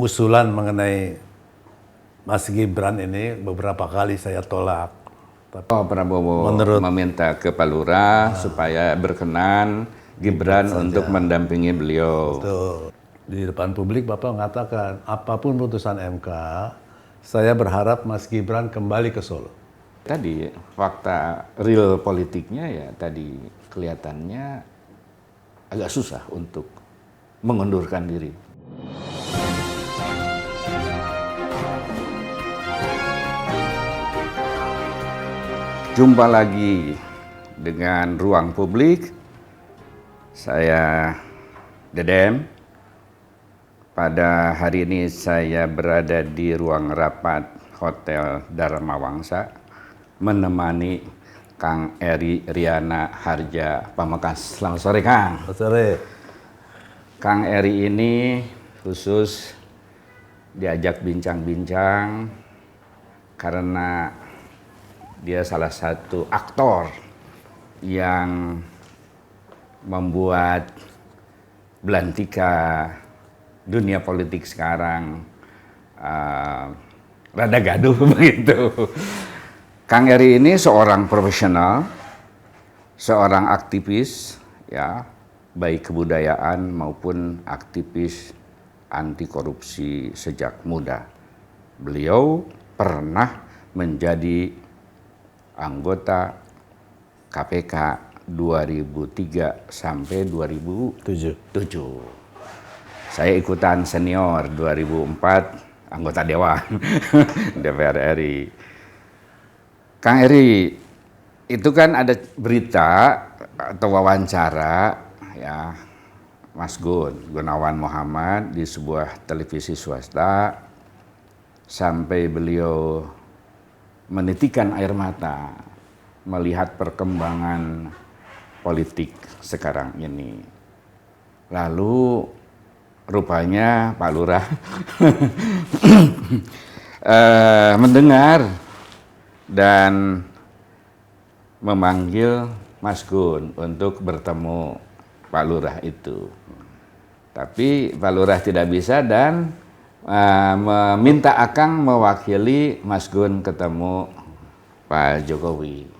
usulan mengenai Mas Gibran ini beberapa kali saya tolak. Prabowo meminta ke Pak Lurah supaya berkenan Gibran untuk mendampingi beliau. Betul. Di depan publik Bapak mengatakan, apapun putusan MK, saya berharap Mas Gibran kembali ke Solo. Tadi fakta real politiknya ya tadi kelihatannya agak susah untuk mengundurkan diri. Jumpa lagi dengan Ruang Publik. Saya Dedem. Pada hari ini saya berada di ruang rapat Hotel Dharma Wangsa menemani Kang Eri Riana Harja Pamekasan. Selamat sore, Kang. Selamat sore. Kang Eri ini khusus diajak bincang-bincang karena dia salah satu aktor yang membuat belantika dunia politik sekarang rada gaduh begitu. Kang Eri ini seorang profesional, seorang aktivis, ya, baik kebudayaan maupun aktivis anti korupsi sejak muda. Beliau pernah menjadi anggota KPK 2003 sampai 2007. Saya ikutan senior 2004 anggota Dewan DPR RI. Kang Eri, itu kan ada berita atau wawancara ya Mas Gunawan Muhammad di sebuah televisi swasta sampai beliau menitikan air mata melihat perkembangan politik sekarang ini. Lalu rupanya Pak Lurah mendengar dan memanggil Mas Gun untuk bertemu Pak Lurah itu. Tapi Pak Lurah tidak bisa dan meminta Akang mewakili Mas Gun ketemu Pak Jokowi.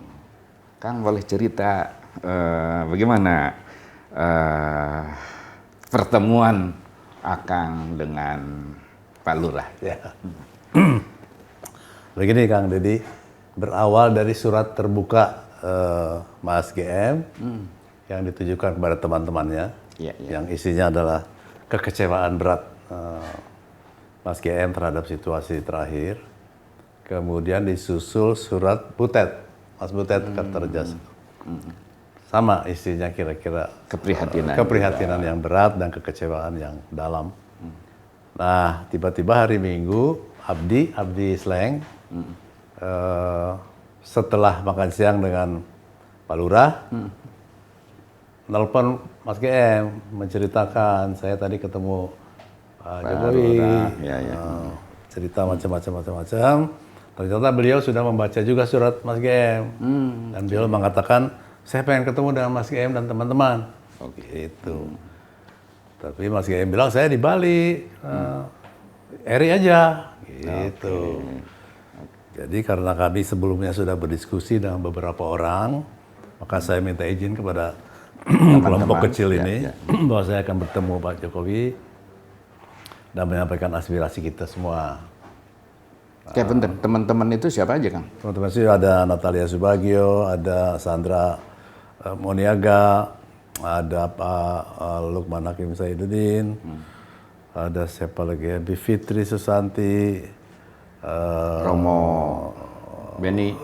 Kang boleh cerita bagaimana pertemuan Akang dengan Pak Lurah? Ya. Begini Kang Deddy, berawal dari surat terbuka Mas GM yang ditujukan kepada teman-temannya, yang isinya adalah kekecewaan berat Mas GM terhadap situasi terakhir. Kemudian disusul surat Butet, Mas Butet Kertarejasa. Sama isinya kira-kira keprihatinan yang berat dan kekecewaan yang dalam. Nah, tiba-tiba hari Minggu Abdi Sleng setelah makan siang dengan Pak Lurah, nelpon Mas GM menceritakan saya tadi ketemu Pak Jokowi, cerita macam-macam. Ternyata beliau sudah membaca juga surat Mas GM dan beliau mengatakan saya pengen ketemu dengan Mas GM dan teman-teman. Gitu. Tapi Mas GM bilang saya di Bali, Eri aja. Gitu. Jadi karena kami sebelumnya sudah berdiskusi dengan beberapa orang, maka saya minta izin kepada kelompok kecil ini bahwa saya akan bertemu Pak Jokowi dan menyampaikan aspirasi kita semua. Teman-teman itu siapa aja, Kang? Teman-teman sih ada Natalia Subagio, ada Sandra Moniaga, ada Pak Lukman Hakim Saiduddin, ada siapa lagi ya, Bivitri Susanti, Romo Beni.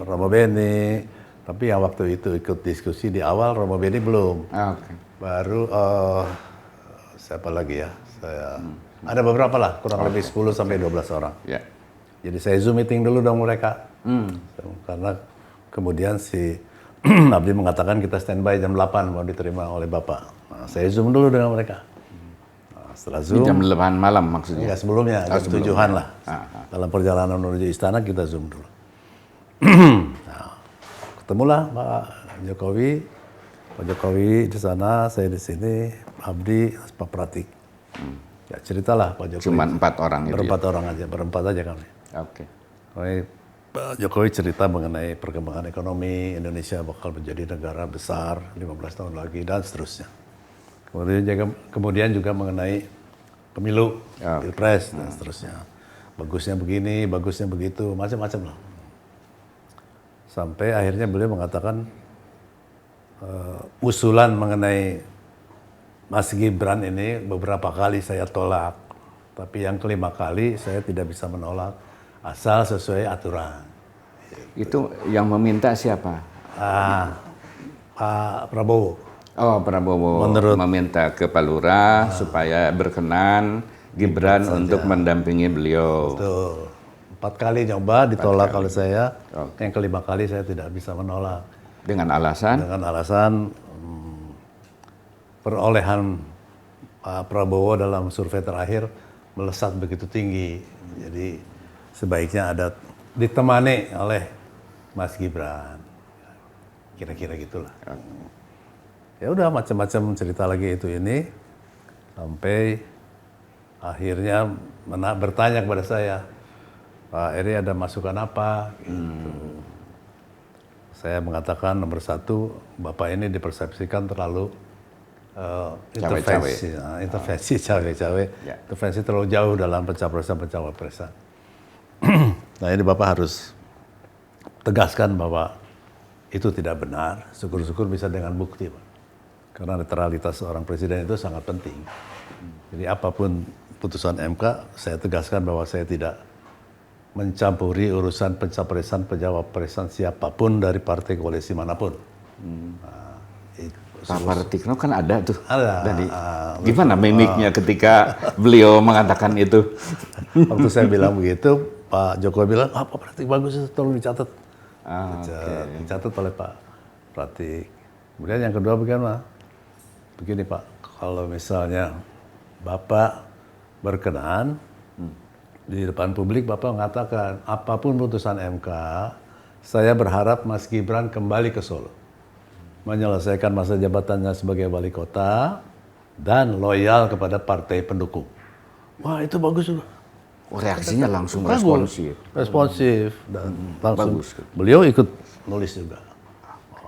Tapi yang waktu itu ikut diskusi di awal Romo Beni belum. Baru siapa lagi ya? Ada beberapa lah, kurang lebih 10 sampai 12 orang. Jadi saya Zoom meeting dulu dong mereka. Karena kemudian si Abdi mengatakan kita standby jam 8 mau diterima oleh Bapak. Nah, saya Zoom dulu dengan mereka. Nah, setelah Zoom. Jam 8 malam maksudnya? Enggak, sebelumnya, jam 7-an lah. Dalam perjalanan menuju istana kita Zoom dulu. Nah, ketemulah Pak Jokowi. Pak Jokowi di sana, saya di sini, Abdi, Pak Pratik. Ya ceritalah Pak Jokowi. Cuma 4 orang itu. Berempat aja kami. Oke. Pak Jokowi cerita mengenai perkembangan ekonomi Indonesia bakal menjadi negara besar 15 tahun lagi dan seterusnya. Kemudian juga mengenai pemilu, pilpres dan seterusnya. Bagusnya begini, bagusnya begitu, macam-macam lah. Sampai akhirnya beliau mengatakan usulan mengenai Mas Gibran ini beberapa kali saya tolak, tapi yang kelima kali saya tidak bisa menolak asal sesuai aturan. Itu yang meminta siapa? Pak Prabowo. Oh, Prabowo meminta ke Pak Lurah supaya berkenan Gibran untuk mendampingi beliau. Betul. 4 kali nyoba ditolak oleh saya. Yang kelima kali saya tidak bisa menolak. Dengan alasan? Dengan alasan perolehan Pak Prabowo dalam survei terakhir melesat begitu tinggi. Jadi sebaiknya ada ditemani oleh Mas Gibran. Kira-kira gitulah. Ya udah macam-macam cerita lagi itu ini sampai akhirnya bertanya kepada saya, Pak Eri ada masukan apa? Gitu. Saya mengatakan nomor 1, Bapak ini dipersepsikan terlalu intervensi cawe-cawe, intervensi terlalu jauh dalam pencapresan. Nah ini Bapak harus tegaskan bahwa itu tidak benar, syukur-syukur bisa dengan bukti, Pak. Karena netralitas seorang presiden itu sangat penting. Jadi apapun putusan MK, saya tegaskan bahwa saya tidak mencampuri urusan pencapresan siapapun dari partai koalisi manapun. Pak Pratikno kan ada tuh. Ada. Gimana mimiknya ketika beliau mengatakan itu? Waktu saya bilang begitu, Pak Jokowi bilang, Pak Pratik bagus itu, tolong dicatat. Dicatat oleh Pak Pratik. Kemudian yang kedua begini Pak, kalau misalnya Bapak berkenan, di depan publik Bapak mengatakan, apapun putusan MK, saya berharap Mas Gibran kembali ke Solo. Menyelesaikan masa jabatannya sebagai wali kota, dan loyal kepada partai pendukung. Wah itu bagus juga. Reaksinya langsung responsif. Dan langsung bagus. Beliau ikut nulis juga.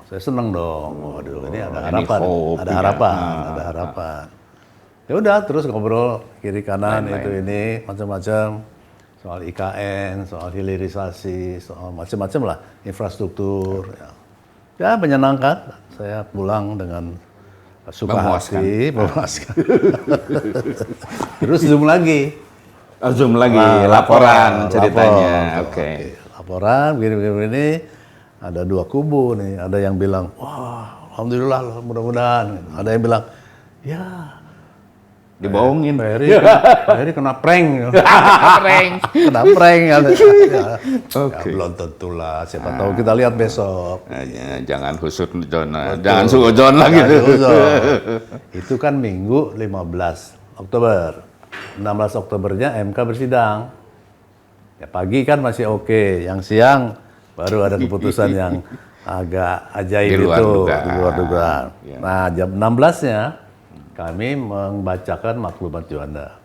Saya senang dong. Waduh, ini ada harapan. Ada harapan. Ya udah terus ngobrol kiri kanan ini macam-macam soal IKN, soal hilirisasi, soal macam-macam lah, infrastruktur. Ya menyenangkan. Saya pulang dengan suka hati, memuaskan. Terus zoom lagi. Laporan ceritanya. Oke. Laporan begini. Ada 2 kubu nih. Ada yang bilang, wah, alhamdulillah, mudah-mudahan. Ada yang bilang, ya. Dibohongin. Pak Heri kena prank. Kena prank. Ya, belum tentulah. Siapa tahu kita lihat besok. Jangan husnuzon, jangan suudzon lagi. Itu kan Minggu 15 Oktober. 16 Oktobernya MK bersidang. Ya pagi kan masih oke. Yang siang baru ada keputusan yang agak ajaib di luar dugaan. Nah jam 16-nya kami membacakan Maklumat Juanda.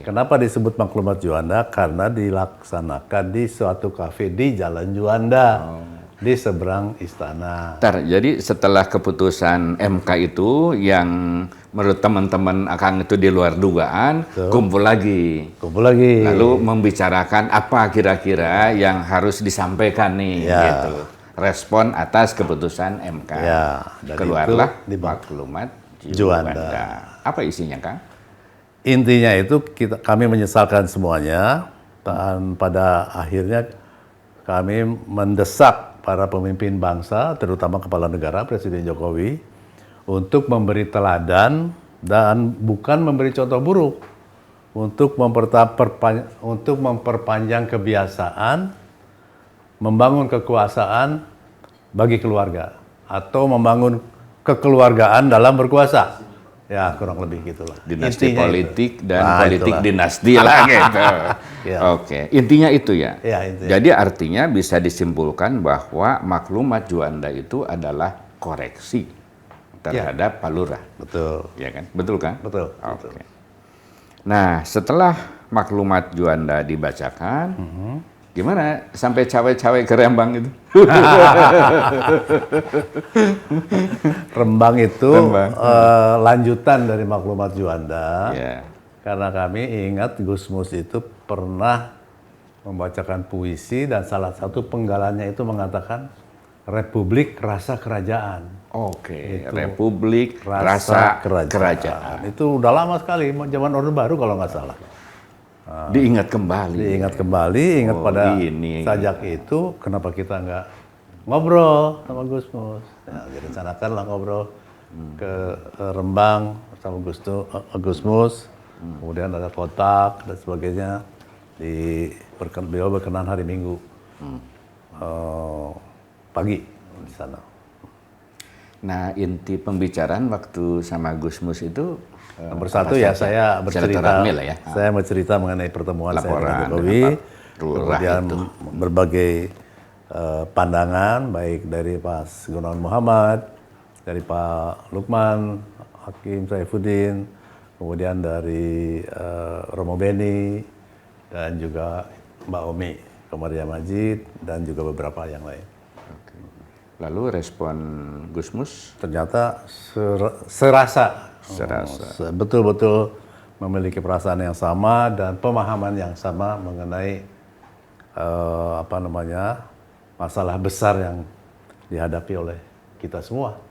Kenapa disebut Maklumat Juanda? Karena dilaksanakan di suatu kafe di Jalan Juanda. Di seberang istana. Jadi setelah keputusan MK itu yang menurut teman-teman Akang itu di luar dugaan, kumpul lagi. Lalu membicarakan apa kira-kira yang harus disampaikan nih, gitu. Respon atas keputusan MK. Keluarlah Maklumat Juanda. Apa isinya, Kang? Intinya itu kami menyesalkan semuanya dan pada akhirnya kami mendesak para pemimpin bangsa, terutama kepala negara, Presiden Jokowi, untuk memberi teladan dan bukan memberi contoh buruk, untuk memperpanjang kebiasaan, membangun kekuasaan bagi keluarga, atau membangun kekeluargaan dalam berkuasa. Ya kurang lebih gitulah. Dinasti politik dan politik dinasti lah gitu. Oke, intinya itu ya. Jadi artinya bisa disimpulkan bahwa Maklumat Juanda itu adalah koreksi terhadap Pak Lurah. Betul. Ya kan? Betul kan? Betul. Oke. Nah, setelah maklumat Juanda dibacakan, gimana sampai cawe-cawe ke Rembang itu? Rembang itu Rembang. lanjutan dari maklumat Juanda. Ya. Karena kami ingat Gus Mus itu pernah membacakan puisi dan salah satu penggalannya itu mengatakan Republik Rasa Kerajaan. Oke, Republik Rasa Kerajaan. Itu udah lama sekali, zaman Orde Baru kalau nggak salah. Diingat kembali. Diingat kembali, ingat pada sajak itu, kenapa kita nggak ngobrol sama Gus Mus? Ya, direncanakanlah ngobrol ke Rembang sama Gus Mus. Kemudian ada kotak dan sebagainya. Beliau berkenan hari Minggu pagi di sana. Nah, inti pembicaraan waktu sama Gus Mus itu Nomor satu ya saya bercerita, ya. Saya bercerita mengenai pertemuan Laporan saya dengan Jokowi, Lurah kemudian itu. berbagai pandangan baik dari Pak Gunawan Muhammad, dari Pak Lukman, Hakim Saifuddin, kemudian dari Romo Beni, dan juga Mbak Omi Komaria Majid, dan juga beberapa yang lain. Oke. Lalu respon Gus Mus? Ternyata serasa betul-betul memiliki perasaan yang sama dan pemahaman yang sama mengenai masalah besar yang dihadapi oleh kita semua.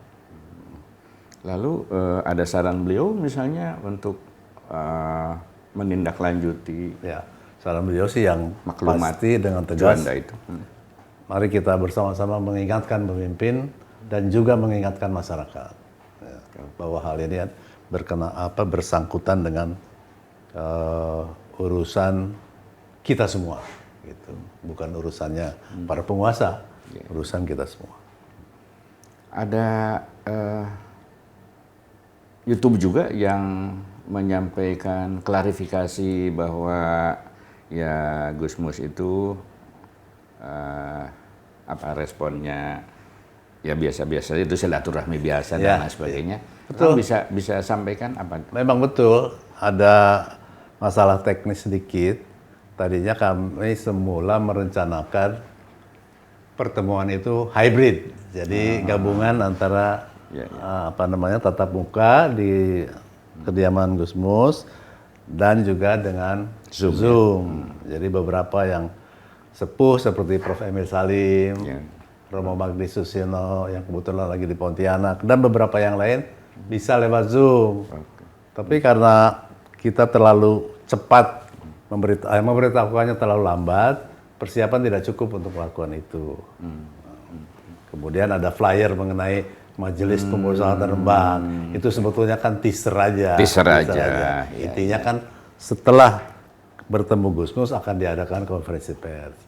Lalu ada saran beliau misalnya untuk menindaklanjuti Ya, saran beliau sih yang maklumat pasti dengan tegas. Juanda itu. Mari kita bersama-sama mengingatkan pemimpin dan juga mengingatkan masyarakat ya, bahwa hal ini bersangkutan dengan urusan kita semua, gitu. Bukan urusannya para penguasa, urusan kita semua. Ada YouTube juga yang menyampaikan klarifikasi bahwa ya Gus Mus itu responnya ya biasa-biasa, itu silaturahmi biasa dan lain sebagainya. Betul. Bisa sampaikan apa? Memang betul ada masalah teknis sedikit. Tadinya kami semula merencanakan pertemuan itu hybrid, jadi gabungan antara tatap muka di kediaman Gus Mus dan juga dengan Zoom. Jadi beberapa yang sepuh seperti Prof. Emil Salim, Romo Magdi Susino yang kebetulan lagi di Pontianak, dan beberapa yang lain bisa lewat Zoom. Tapi karena kita terlalu cepat memberitahukannya terlalu lambat, persiapan tidak cukup untuk melakukan itu. Kemudian ada flyer mengenai Majelis Pemusyawaratan Rembang. Itu sebetulnya kan teaser aja. Intinya kan setelah bertemu Gus Mus akan diadakan konferensi pers.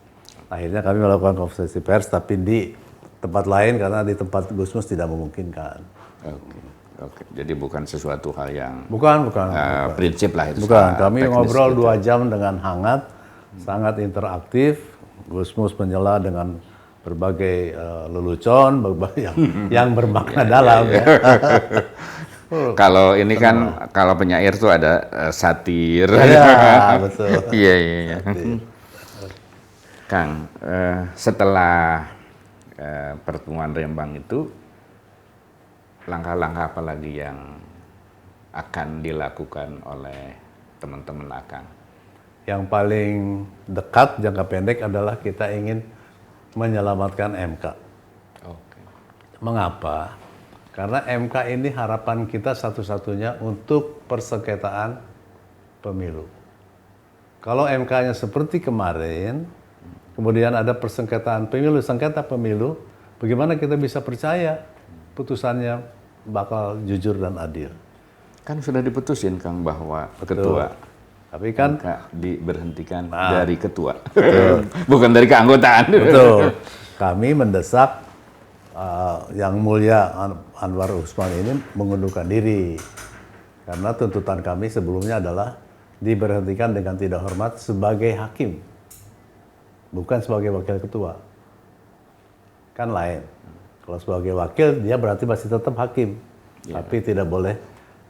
Akhirnya kami melakukan konferensi pers tapi di tempat lain karena di tempat Gus Mus tidak memungkinkan. Oke. Jadi bukan sesuatu hal yang bukan. Prinsip lah itu. Bukan. Kami ngobrol 2 jam dengan hangat, sangat interaktif. Gus Mus menyela dengan berbagai lelucon, yang bermakna dalam. Ya. Kalau ini kan kalau penyair tuh ada satir. Iya, betul. Iya. Kang, setelah pertemuan Rembang itu, langkah-langkah apa lagi yang akan dilakukan oleh teman-teman Akang? Yang paling dekat jangka pendek adalah kita ingin menyelamatkan MK. Oke. Mengapa? Karena MK ini harapan kita satu-satunya untuk persengketaan pemilu. Kalau MK-nya seperti kemarin, kemudian ada persengketaan pemilu, sengketa pemilu, bagaimana kita bisa percaya putusannya bakal jujur dan adil? Kan sudah diputusin Kang bahwa ketua. Tapi kan diberhentikan dari ketua, bukan dari keanggotaan. Betul. Kami mendesak yang mulia Anwar Usman ini mengundurkan diri. Karena tuntutan kami sebelumnya adalah diberhentikan dengan tidak hormat sebagai hakim. Bukan sebagai wakil ketua. Kan lain. Kalau sebagai wakil dia berarti masih tetap hakim. Tapi tidak boleh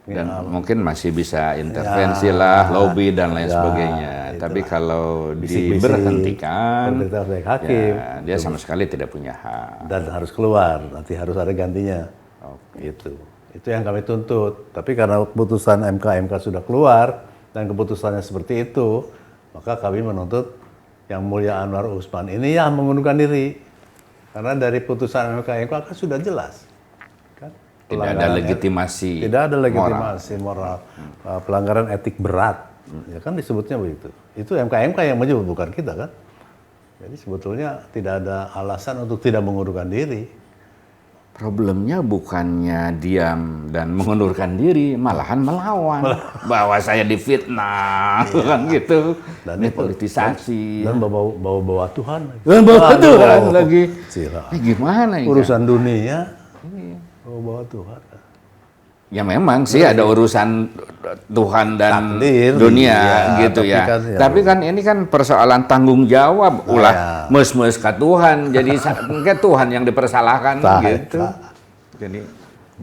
Dan mungkin masih bisa intervensi lah, lobby dan lain sebagainya. Tapi kalau diberhentikan, hakim, ya, dia sama sekali tidak punya hak. Dan harus keluar, nanti harus ada gantinya. Gitu. Itu yang kami tuntut. Tapi karena keputusan MK sudah keluar dan keputusannya seperti itu, maka kami menuntut Yang Mulia Anwar Usman ini yang mengundurkan diri. Karena dari putusan MK kan sudah jelas. Kan? Tidak ada legitimasi. Tidak ada legitimasi moral. Pelanggaran etik berat. Ya kan disebutnya begitu. Itu MK yang menyebut, bukan kita kan. Jadi sebetulnya tidak ada alasan untuk tidak mengundurkan diri. Problemnya bukannya diam dan mengundurkan diri, malahan melawan. Bahwa saya difitnah, kan gitu. Dan ini politisasi. Dan bawa Tuhan. Dan bawa Tuhan lagi. Ini gimana ini? Urusan dunia, bawa Tuhan. Ya memang sih ada urusan Tuhan dan takdir, dunia gitu ya. Tapi kan ini kan persoalan tanggung jawab. Ulah mes-mes ke Tuhan. Jadi kayak Tuhan yang dipersalahkan gitu. Jadi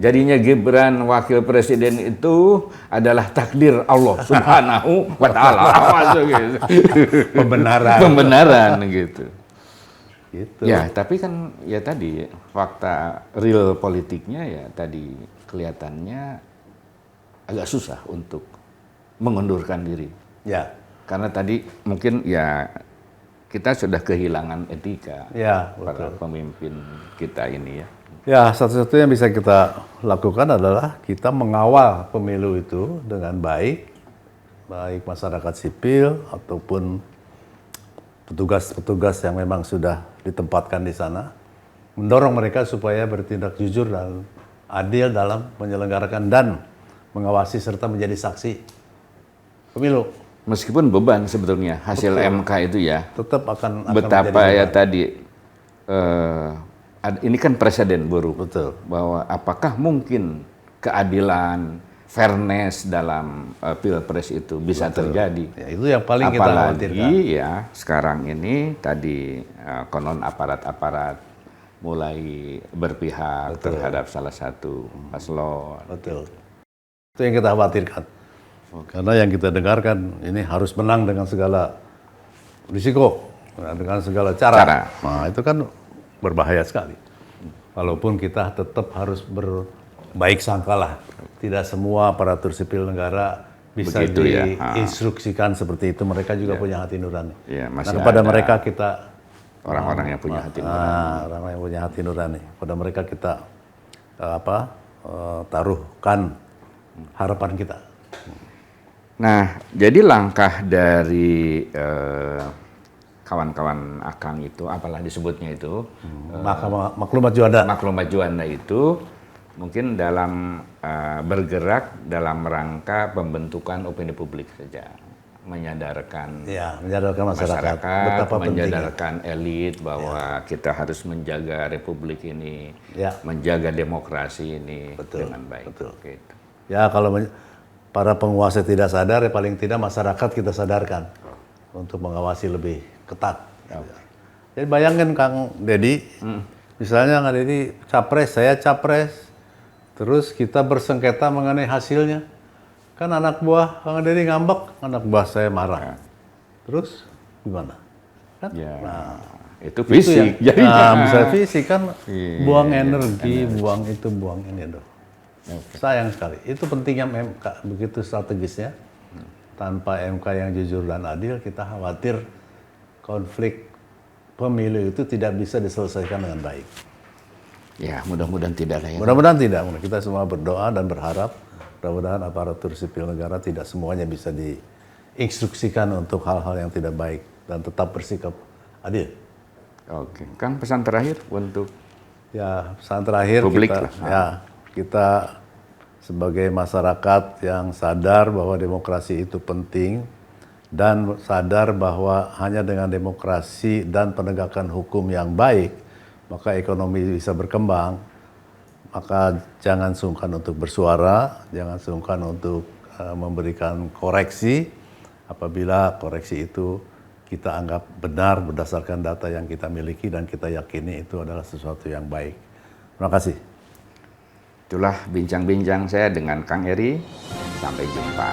jadinya Gibran wakil presiden itu adalah takdir Allah Subhanahu wa taala. Gitu. Pembenaran gitu. Gitu. Ya, tapi kan ya tadi fakta real politiknya ya tadi kelihatannya agak susah untuk mengundurkan diri. Ya. Karena tadi mungkin ya kita sudah kehilangan etika para pemimpin kita ini ya. Ya, satu-satunya yang bisa kita lakukan adalah kita mengawal pemilu itu dengan baik masyarakat sipil ataupun petugas-petugas yang memang sudah ditempatkan di sana, mendorong mereka supaya bertindak jujur dan adil dalam menyelenggarakan dan mengawasi serta menjadi saksi pemilu. Meskipun beban sebetulnya hasil MK itu ya. Tetap akan betapa ya tadi ini kan presiden buruk. Betul. Bahwa apakah mungkin keadilan, fairness dalam pilpres itu bisa terjadi? Ya, itu yang paling kita khawatirkan. Apalagi ya sekarang ini tadi konon aparat-aparat mulai berpihak terhadap salah satu paslon. Betul. Itu yang kita khawatirkan. Karena yang kita dengarkan ini harus menang dengan segala risiko, dengan segala cara. Nah, itu kan berbahaya sekali. Walaupun kita tetap harus berbaik sangka lah. Tidak semua aparatur sipil negara bisa diinstruksikan seperti itu. Mereka juga punya hati nurani. Nah, kepada mereka kita orang-orang yang punya hati nurani. Orang yang punya hati nurani. Pada mereka kita taruhkan harapan kita. Nah, jadi langkah dari kawan-kawan Akang itu, apalah disebutnya itu, Maklumat Juanda. Maklumat Juanda itu mungkin dalam bergerak dalam rangka pembentukan opini publik saja. Menyadarkan masyarakat betapa menyadarkan elit bahwa kita harus menjaga republik ini, menjaga demokrasi ini dengan baik. Gitu. Ya, kalau para penguasa tidak sadar, ya paling tidak masyarakat kita sadarkan untuk mengawasi lebih ketat. Jadi bayangkan Kang Deddy, misalnya Kang Deddy capres, saya capres, terus kita bersengketa mengenai hasilnya. Kan anak buah Kang Deddy ngambek, anak buah saya marah. Terus gimana? Kan? Nah, itu fisik. Misalnya fisik kan buang energi, buang ini dong. Sayang sekali. Itu pentingnya MK, begitu strategisnya. Tanpa MK yang jujur dan adil, kita khawatir konflik pemilu itu tidak bisa diselesaikan dengan baik. Ya, mudah-mudahan tidak lah ya. Mudah-mudahan tidak. Kita semua berdoa dan berharap mudah-mudahan aparatur sipil negara tidak semuanya bisa diinstruksikan untuk hal-hal yang tidak baik dan tetap bersikap adil. Oke, Kang, pesan terakhir untuk pesan terakhir publik kita sebagai masyarakat yang sadar bahwa demokrasi itu penting dan sadar bahwa hanya dengan demokrasi dan penegakan hukum yang baik maka ekonomi bisa berkembang. Maka jangan sungkan untuk bersuara, jangan sungkan untuk memberikan koreksi apabila koreksi itu kita anggap benar berdasarkan data yang kita miliki dan kita yakini itu adalah sesuatu yang baik. Terima kasih. Itulah bincang-bincang saya dengan Kang Eri. Sampai jumpa.